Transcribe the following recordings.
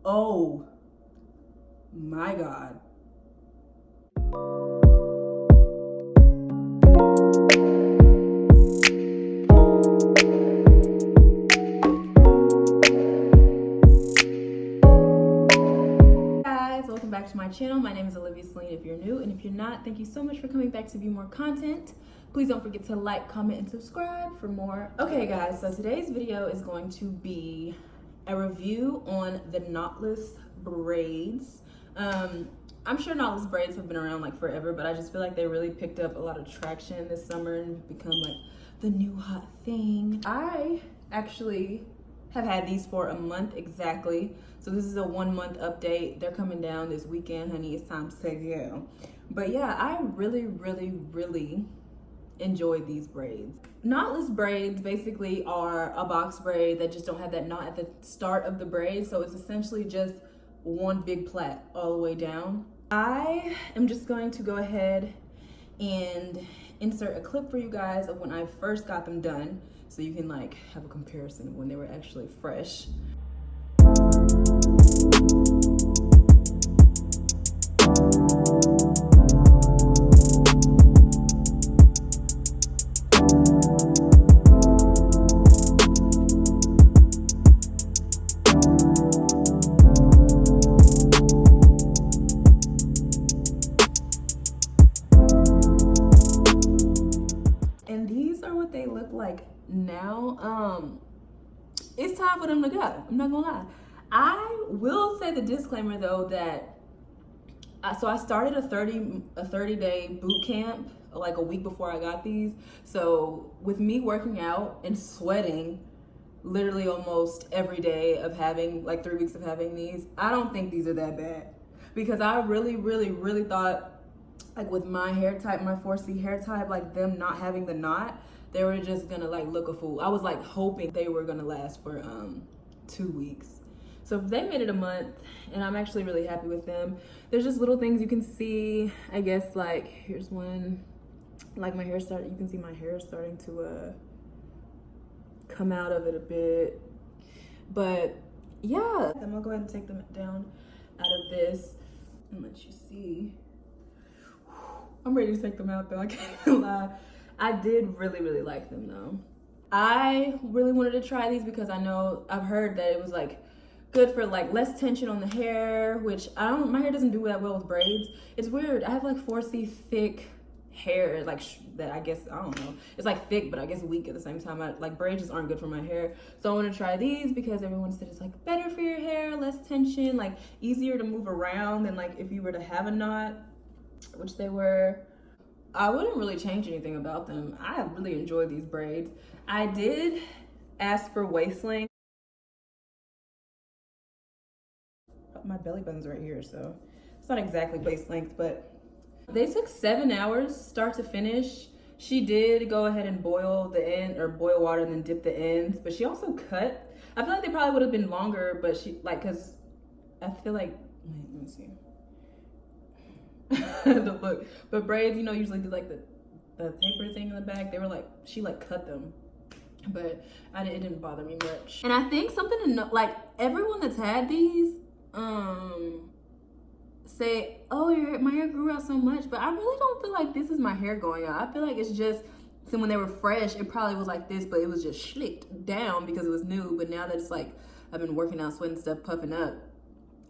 Oh my God. Welcome back to my channel. My name is Liv Celene if you're new, and if you're not, thank you so much for coming back to view more content. Please don't forget to like, comment, and subscribe for more. Okay guys, so today's video is going to be a review on the Knotless Braids. I'm sure Knotless Braids have been around like forever, but I just feel like they really picked up a lot of traction this summer and become like the new hot thing. I actually have had these for a month exactly. So this is a 1 month update. They're coming down this weekend, honey. It's time to say yeah. But yeah, I really enjoyed these braids. Knotless braids basically are a box braid that just don't have that knot at the start of the braid. So it's essentially just one big plait all the way down. I am just going to go ahead and insert a clip for you guys of when I first got them done, so you can like have a comparison of when they were actually fresh. And these are what they look like now. It's time for them to go. I'm not gonna lie. I will say the disclaimer though that so I started a 30-day boot camp like a week before I got these. So with me working out and sweating literally almost every day of having like 3 weeks of having these, I don't think these are that bad, because I really thought like with my hair type, my 4C hair type, like them not having the knot, they were just gonna like look a fool. I was like hoping they were gonna last for 2 weeks. So they made it a month, and I'm actually really happy with them. There's just little things you can see, I guess, like here's one, like my hair started, you can see my hair starting to come out of it a bit. But yeah, I'm gonna go ahead and take them down out of this and let you see. I'm ready to take them out though, I can't lie. I did really like them though. I really wanted to try these because I've heard that it was like good for like less tension on the hair, which my hair doesn't do that well with braids. It's weird, I have like 4C thick hair, like that I guess, I don't know. It's like thick, but I guess weak at the same time. Like braids just aren't good for my hair. So I want to try these because everyone said it's like better for your hair, less tension, like easier to move around than like if you were to have a knot, which they were. I wouldn't really change anything about them. I really enjoyed these braids. I did ask for waist length. My belly button's right here, so it's not exactly waist length, but they took 7 hours start to finish. She did go ahead and boil the end, or boil water and then dip the ends, but she also cut. I feel like they probably would have been longer, but she like, cause I feel like, wait, let me see. The look, but braids, you know, usually do like the taper thing in the back. They were like, she like cut them, but it didn't bother me much. And I think something to know, like everyone that's had these say, oh, my hair grew out so much, but I really don't feel like this is my hair going out. I feel like it's just, so when they were fresh, it probably was like this, but it was just slicked down because it was new. But now that it's like I've been working out, sweating stuff, puffing up,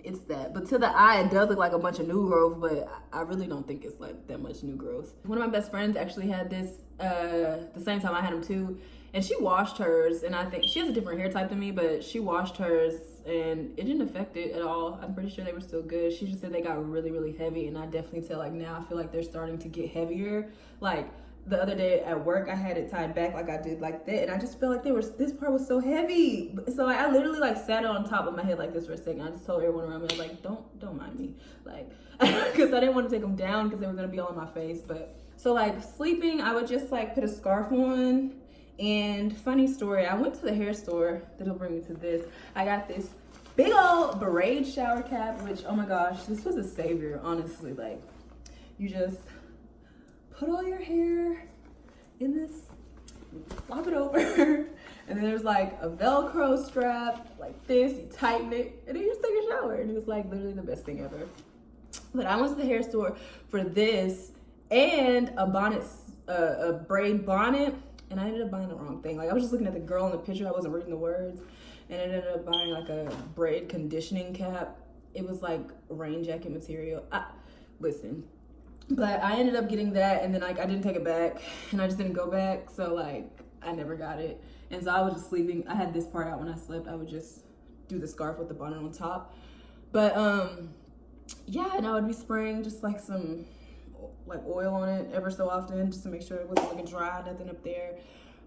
it's that. But to the eye, it does look like a bunch of new growth, but I really don't think it's like that much new growth. One of my best friends actually had this the same time I had them too, and she washed hers, and I think she has a different hair type than me, but she washed hers and it didn't affect it at all. I'm pretty sure they were still good. She just said they got really heavy, and I definitely tell, like now I feel like they're starting to get heavier. Like the other day at work, I had it tied back like I did like that, and I just felt like this part was so heavy. So I literally like sat it on top of my head like this for a second. I just told everyone around me, I was like, don't mind me, like, because I didn't want to take them down because they were gonna be all in my face. But so like sleeping, I would just like put a scarf on. And funny story, I went to the hair store, that'll bring me to this. I got this big old braid shower cap, which, oh my gosh, this was a savior, honestly. Like, you just put all your hair in this, flop it over, and then there's like a Velcro strap like this, you tighten it, and then you just take a shower. And it was like literally the best thing ever. But I went to the hair store for this and a bonnet, a braid bonnet. And I ended up buying the wrong thing. Like I was just looking at the girl in the picture. I wasn't reading the words. And I ended up buying like a braid conditioning cap. It was like rain jacket material. Listen. But I ended up getting that, and then like I didn't take it back, and I just didn't go back. So like I never got it. And so I was just sleeping. I had this part out when I slept. I would just do the scarf with the bonnet on top. But yeah, and I would be spraying just like some like oil on it ever so often just to make sure it wasn't looking dry, nothing up there.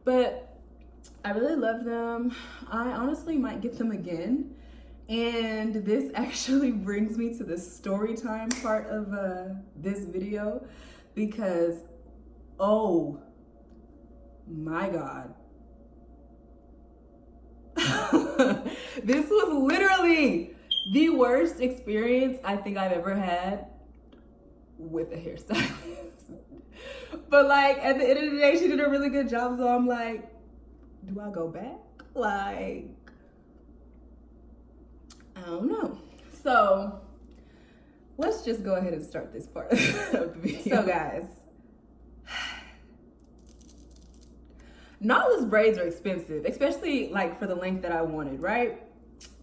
But I really love them. I honestly might get them again. And this actually brings me to the story time part of this video, because oh my God. This was literally the worst experience I think I've ever had with a hairstylist. But like at the end of the day, she did a really good job. So I'm like, do I go back? Like, I don't know. So let's just go ahead and start this part of the video. So guys, knotless braids are expensive, especially like for the length that I wanted, right?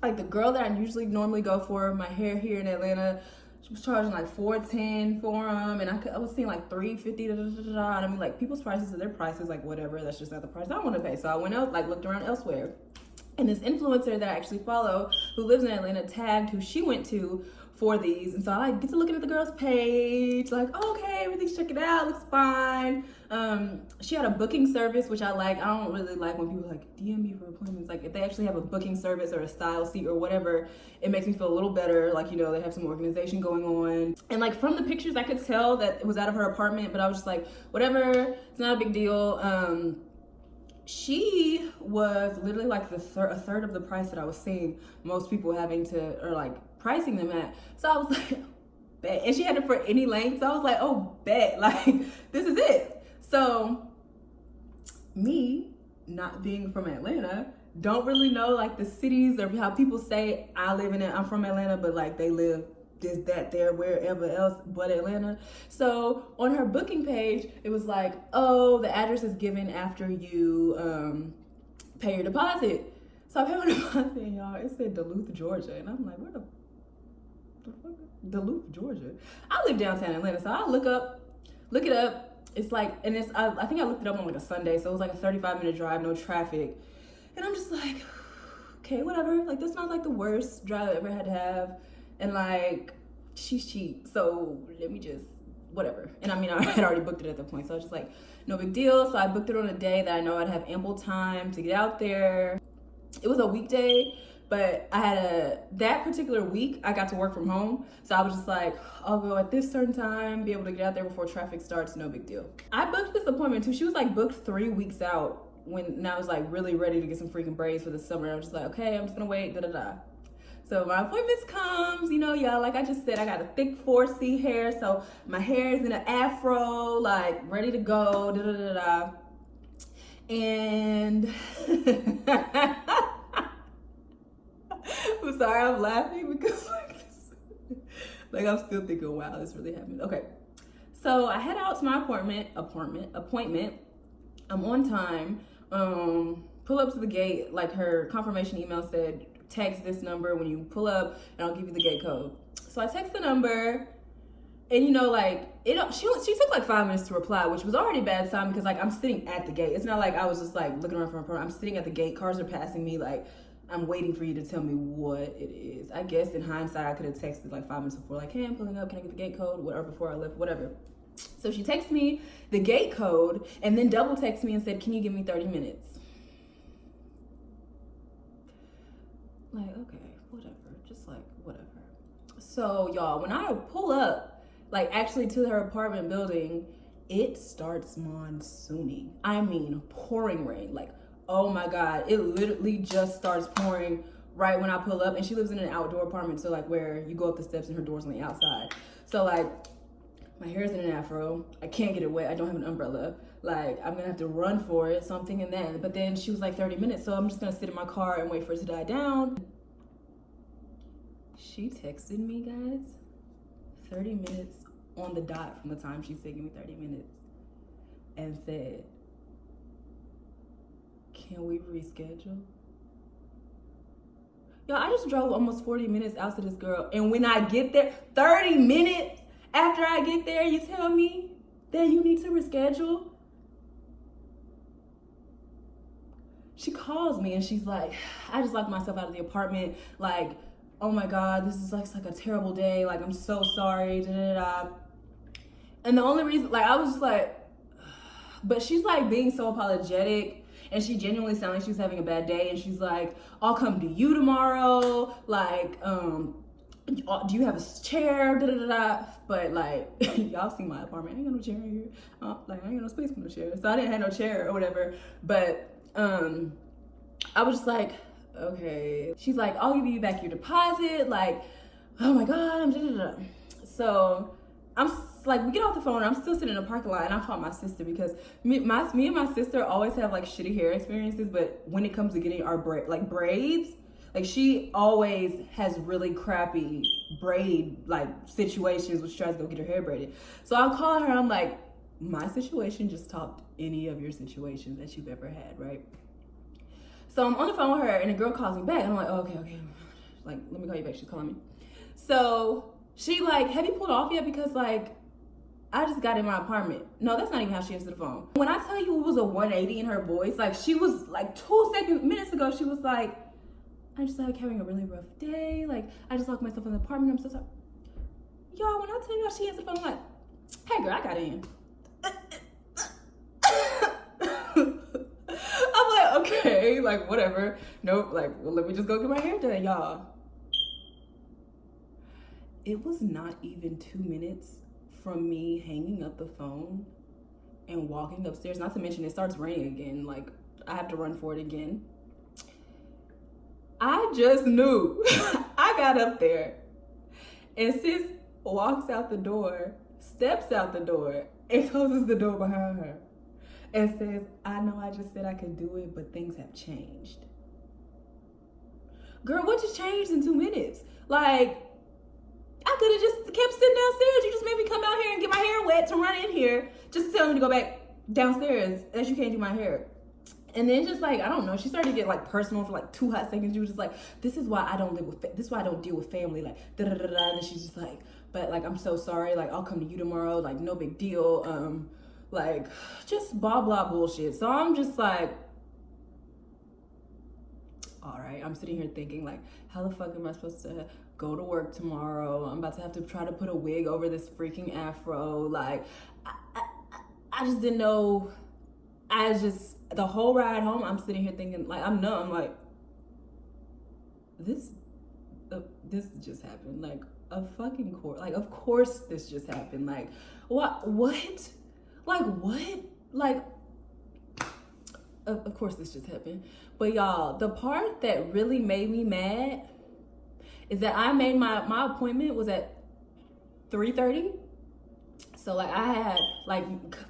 Like the girl that I usually normally go for my hair here in Atlanta, she was charging like $410 for them, and I was seeing like $350. And I mean, like people's prices are their prices, like whatever. That's just not the price I want to pay. So I went out, like looked around elsewhere, and this influencer that I actually follow, who lives in Atlanta, tagged who she went to for these. And so I like get to looking at the girl's page, like, oh, okay, everything's checking out, looks fine. She had a booking service, which I like. I don't really like when people like DM me for appointments. Like if they actually have a booking service or a style seat or whatever, it makes me feel a little better. Like, you know, they have some organization going on. And like from the pictures, I could tell that it was out of her apartment, but I was just like, whatever, it's not a big deal. She was literally like a third of the price that I was seeing most people having to, or like pricing them at. So I was like, bet. And she had it for any length. So I was like, oh, bet. Like, this is it. So me, not being from Atlanta, don't really know like the cities or how people say I live in it. I'm from Atlanta, but like they live this, that, there, wherever else but Atlanta. So on her booking page, it was like, oh, the address is given after you pay your deposit. So I paid my deposit, and y'all, it said Duluth, Georgia. And I'm like, where the fuck? Duluth, Georgia. I live downtown Atlanta, so I look it up. It's like, and it's, I think I looked it up on like a Sunday, so it was like a 35-minute drive, no traffic. And I'm just like, okay, whatever. Like, that's not like the worst drive I ever had to have. And like, she's cheap, so let me just, whatever. And I mean, I had already booked it at that point, so I was just like, no big deal. So I booked it on a day that I know I'd have ample time to get out there. It was a weekday, but I had that particular week, I got to work from home. So I was just like, I'll go at this certain time, be able to get out there before traffic starts, no big deal. I booked this appointment too. She was like booked 3 weeks out and I was like really ready to get some freaking braids for the summer. I was just like, okay, I'm just gonna wait, So my appointments comes, you know, y'all, like I just said, I got a thick 4C hair. So my hair is in an afro, like ready to go, And I'm sorry, I'm laughing because like I'm still thinking, wow, this really happened. Okay, so I head out to my appointment. I'm on time. Pull up to the gate. Like her confirmation email said, text this number when you pull up, and I'll give you the gate code. So I text the number, and you know, like she took like 5 minutes to reply, which was already a bad sign because like I'm sitting at the gate. It's not like I was just like looking around for a apartment. I'm sitting at the gate. Cars are passing me. Like, I'm waiting for you to tell me what it is. I guess in hindsight, I could have texted like 5 minutes before, like, hey, I'm pulling up, can I get the gate code? Whatever, before I left, whatever. So she texted me the gate code and then double texted me and said, can you give me 30 minutes? Like, okay, whatever, just like, whatever. So y'all, when I pull up, like actually to her apartment building, it starts monsooning. I mean, pouring rain, like, oh my God, it literally just starts pouring right when I pull up. And she lives in an outdoor apartment, so like where you go up the steps and her door's on the outside. So like, my hair's in an afro, I can't get it wet, I don't have an umbrella. Like, I'm gonna have to run for it, so I'm thinking that. But then she was like 30 minutes, so I'm just gonna sit in my car and wait for it to die down. She texted me, guys, 30 minutes on the dot from the time she said, give me 30 minutes, and said, can we reschedule? Yo, I just drove almost 40 minutes out to this girl, and when I get there, 30 minutes after I get there, you tell me that you need to reschedule? She calls me and she's like, I just locked myself out of the apartment. Like, oh my God, this is like a terrible day. Like, I'm so sorry. Da, da, da. And the only reason, like, I was just like, but she's like being so apologetic, and she genuinely sounded like she was having a bad day. And she's like, I'll come to you tomorrow. Like, do you have a chair? Da, da, da, da. But like, y'all see my apartment. I ain't got no chair in here. Like, I ain't got no space for no chair. So I didn't have no chair or whatever. But I was just like, okay. She's like, I'll give you back your deposit. Like, oh my God, I'm da, da, da. So I'm like, we get off the phone, and I'm still sitting in the parking lot, and I called my sister because me and my sister always have like shitty hair experiences, but when it comes to getting our braids, like she always has really crappy braid like situations when she tries to go get her hair braided. So I'll call her, I'm like, my situation just topped any of your situations that you've ever had, right? So I'm on the phone with her, and the girl calls me back, and I'm like, oh, okay. Like, let me call you back, she's calling me. So she like, have you pulled off yet? Because like, I just got in my apartment. No, that's not even how she answered the phone. When I tell you it was a 180 in her voice, like she was like 2 minutes ago, she was like, I'm just like having a really rough day. Like, I just locked myself in the apartment. I'm so sorry. Y'all, when I tell y'all she answered the phone, I'm like, hey girl, I got in. I'm like, okay, like whatever. Nope, like, well, let me just go get my hair done, y'all. It was not even 2 minutes from me hanging up the phone and walking upstairs. Not to mention it starts raining again. Like, I have to run for it again. I just knew. I got up there, and sis walks out the door, steps out the door, and closes the door behind her and says, I know I just said I could do it, but things have changed. Girl, what just changed in 2 minutes? Like, I could have just kept sitting downstairs. You just made me come out here and get my hair wet to run in here just to tell me to go back downstairs as you can't do my hair. And then just like, I don't know, she started to get like personal for like 2 hot seconds. She was just like, this is why I don't live with, this is why I don't deal with family. Like, da da da da. And then she's just like, but like, I'm so sorry. Like, I'll come to you tomorrow. Like, no big deal. Like, just blah, blah bullshit. So I'm just like, all right. I'm sitting here thinking like, how the fuck am I supposed to go to work tomorrow? I'm about to have to try to put a wig over this freaking afro. Like, I just didn't know. The whole ride home, I'm sitting here thinking, like, I'm numb. I'm like, this just happened. Like, of course this just happened. Like, what? Like, what? Like, of course this just happened. But y'all, the part that really made me mad is that I made my appointment was at 3:30. So like, I had like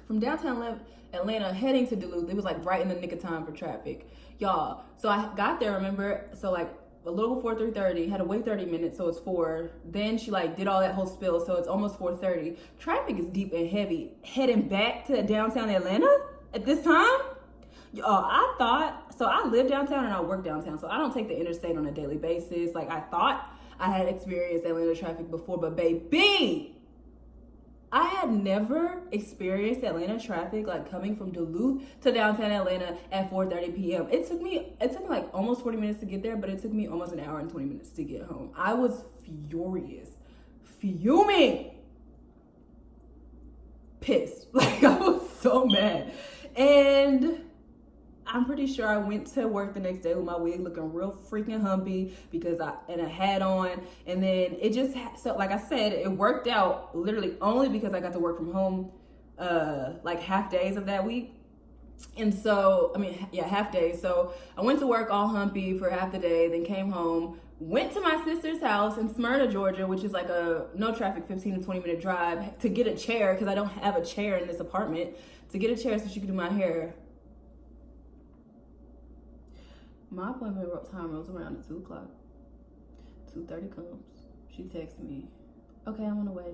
from downtown Atlanta heading to Duluth, it was like right in the nick of time for traffic, y'all. So I got there, remember, so like a little before 3:30, had to wait 30 minutes, so it's 4. Then she like did all that whole spill, so it's almost 4:30. Traffic is deep and heavy heading back to downtown Atlanta at this time. So I live downtown and I work downtown, so I don't take the interstate on a daily basis. Like, I thought I had experienced Atlanta traffic before, but baby, I had never experienced Atlanta traffic, like coming from Duluth to downtown Atlanta at 4:30 p.m. It took me like almost 40 minutes to get there, but it took me almost an hour and 20 minutes to get home. I was fuming, pissed. Like, I was so mad. And I'm pretty sure I went to work the next day with my wig looking real freaking humpy and a hat on. And then it just, so like I said, it worked out literally only because I got to work from home like half days of that week. And so, half days. So I went to work all humpy for half the day, then came home, went to my sister's house in Smyrna, Georgia, which is like a no traffic 15 to 20 minute drive, to get a chair because I don't have a chair in this apartment, to get a chair so she could do my hair. My appointment time was around 2 o'clock. 2:30 comes. She texts me, okay, I'm on the way.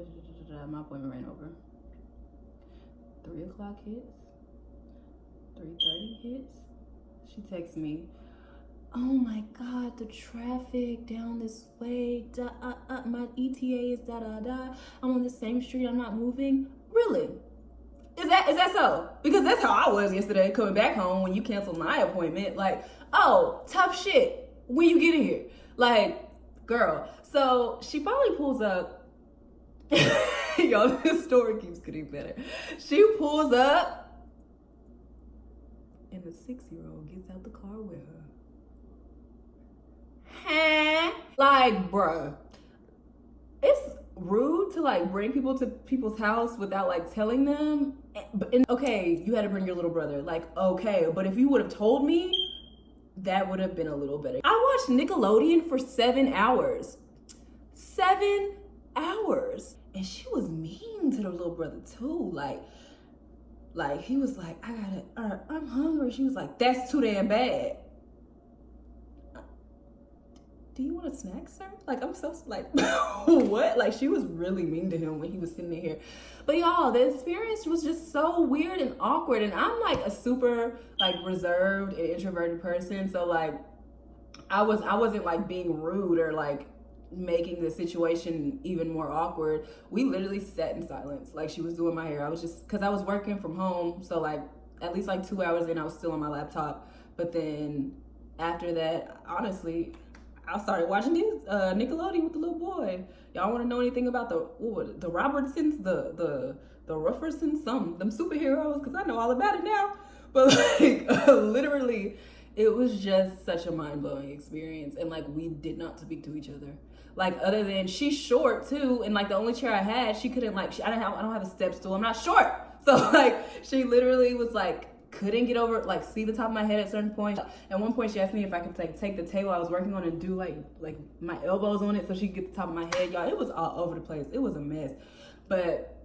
My appointment ran over. 3 o'clock hits. 3:30 hits. She texts me, oh my God, the traffic down this way. My ETA is da-da-da. I'm on the same street. I'm not moving. Really? Is that so? Because that's how I was yesterday coming back home when you canceled my appointment. Like, oh, tough shit when you get here. Like, girl. So she finally pulls up. Y'all, this story keeps getting better. She pulls up and the 6-year-old gets out the car with her. Huh? Like, bruh, it's rude to like bring people to people's house without like telling them. And okay, you had to bring your little brother. Like, okay, but if you would have told me, that would have been a little better. I watched Nickelodeon for 7 hours. 7 hours. And she was mean to the little brother too. Like he was like, I'm hungry. She was like, that's too damn bad. Do you want a snack, sir? Like, I'm so like, what? Like, she was really mean to him when he was sitting here. But y'all, the experience was just so weird and awkward. And I'm like a super like reserved and introverted person. So like, I wasn't like being rude or like making the situation even more awkward. We literally sat in silence. Like, she was doing my hair. I was just, cause I was working from home. So like, at least like 2 hours in, I was still on my laptop. But then after that, honestly, I started watching these Nickelodeon with the little boy. Y'all want to know anything about the Robertsons, the Ruffersons, them superheroes? Because I know all about it now. But like, literally, it was just such a mind-blowing experience. And like, we did not speak to each other. Like, other than she's short too, and like the only chair I had, she couldn't like. I don't have a step stool. I'm not short. So like, she literally was like, couldn't get over, like, see the top of my head at certain points. At one point, she asked me if I could take the table I was working on and do like my elbows on it so she could get the top of my head. Y'all, it was all over the place. It was a mess. But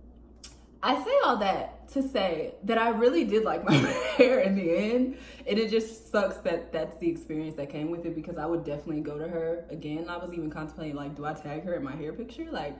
I say all that to say that I really did like my hair in the end. And it just sucks that that's the experience that came with it, because I would definitely go to her again. I was even contemplating, like, do I tag her in my hair picture? Like,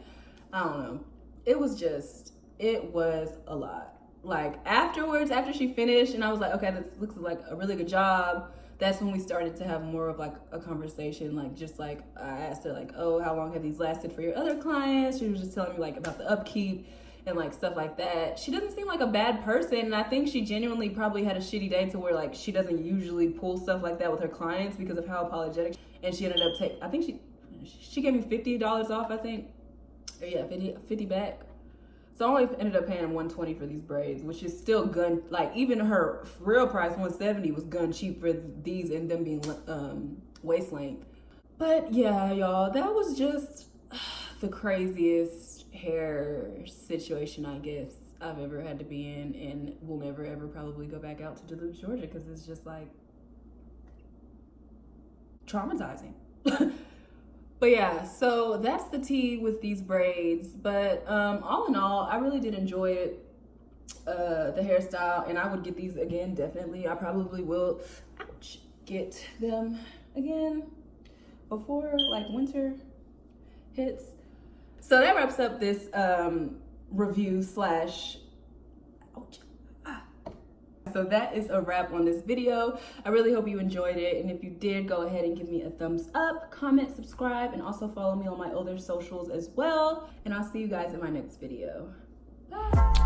I don't know. It was a lot. Like, afterwards, after she finished and I was like, okay, this looks like a really good job, that's when we started to have more of like a conversation. Like, just like, I asked her like, oh, how long have these lasted for your other clients? She was just telling me like about the upkeep and like stuff like that. She doesn't seem like a bad person, and I think she genuinely probably had a shitty day to where like she doesn't usually pull stuff like that with her clients because of how apologetic. And she ended up I think she gave me $50 off, I think. Or yeah, 50 back. So I only ended up paying $120 for these braids, which is still gun, like, even her real price, $170, was gun cheap for these and them being waist length. But yeah, y'all, that was just the craziest hair situation, I guess, I've ever had to be in, and will never ever probably go back out to Duluth, Georgia, because it's just like traumatizing. But yeah, so that's the tea with these braids. But all in all, I really did enjoy it, the hairstyle, and I would get these again, definitely. I probably will, get them again before like winter hits. So that wraps up this review slash, ouch. So that is a wrap on this video. I really hope you enjoyed it, and if you did, go ahead and give me a thumbs up, comment, subscribe, and also follow me on my other socials as well. And I'll see you guys in my next video. Bye.